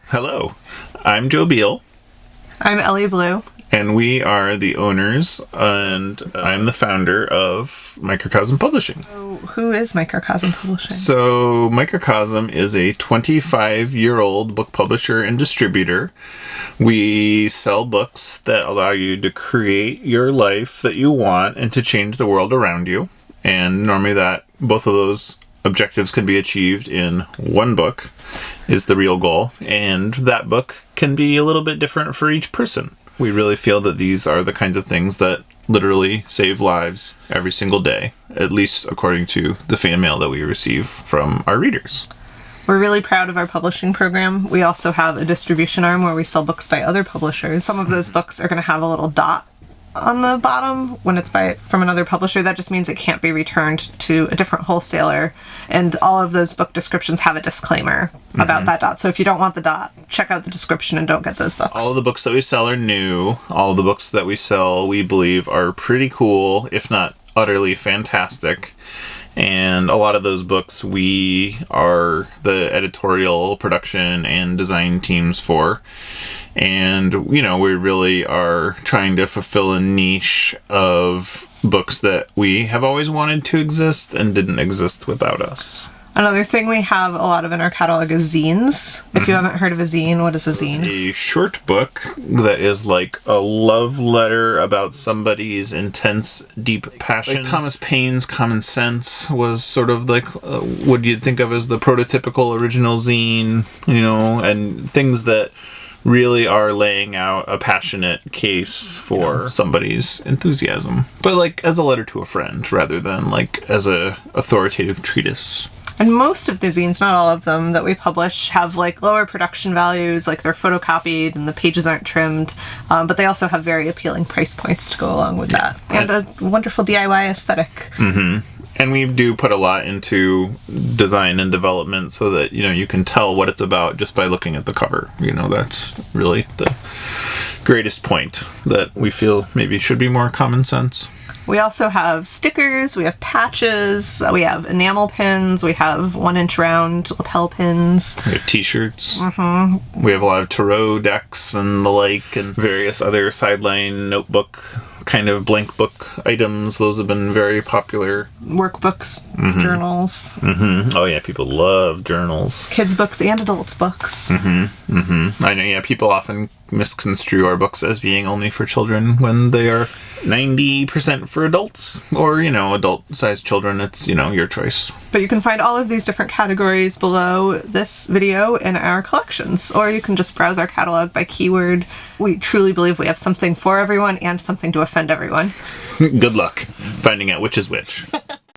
Hello, I'm Joe Beal. I'm Ellie Blue. And we are the owners, and I'm the founder of Microcosm Publishing. So who is Microcosm Publishing? So Microcosm is a 25-year-old book publisher and distributor. We sell books that allow you to create your life that you want and to change the world around you. And normally both of those objectives can be achieved in one book is the real goal. And that book can be a little bit different for each person. We really feel that these are the kinds of things that literally save lives every single day, at least according to the fan mail that we receive from our readers. We're really proud of our publishing program. We also have a distribution arm where we sell books by other publishers. Some of those books are going to have a little dot on the bottom when it's from another publisher. That just means it can't be returned to a different wholesaler. And all of those book descriptions have a disclaimer about that dot. So if you don't want the dot, check out the description and don't get those books. All of the books that we sell are new. All of the books that we sell, we believe, are pretty cool, if not utterly fantastic. And a lot of those books we are the editorial, production, and design teams for. And, you know, we really are trying to fulfill a niche of books that we have always wanted to exist and didn't exist without us. Another thing we have a lot of in our catalog is zines. If you haven't heard of a zine, what is a zine? A short book that is like a love letter about somebody's intense, deep passion. Like Thomas Paine's Common Sense was sort of like what you'd think of as the prototypical original zine, you know, and things that really are laying out a passionate case for somebody's enthusiasm. But like as a letter to a friend rather than like as a authoritative treatise. And most of the zines, not all of them, that we publish have like lower production values, like they're photocopied and the pages aren't trimmed, but they also have very appealing price points to go along with that. And a wonderful DIY aesthetic. Mm-hmm. And we do put a lot into design and development so that, you know, you can tell what it's about just by looking at the cover. You know, that's really the greatest point that we feel maybe should be more common sense. We also have stickers, we have patches, we have enamel pins, we have 1-inch round lapel pins. We have t-shirts. Mm-hmm. We have a lot of tarot decks and the like, and various other sideline notebook kind of blank book items. Those have been very popular. Workbooks, journals. Mm-hmm. Oh yeah, people love journals. Kids' books and adults' books. Mm-hmm. Mm-hmm. I know, yeah, people often misconstrue our books as being only for children when they are 90% for adults, or, you know, adult-sized children. It's, you know, your choice. But you can find all of these different categories below this video in our collections, or you can just browse our catalog by keyword. We truly believe we have something for everyone and something to offend everyone. Good luck finding out which is which.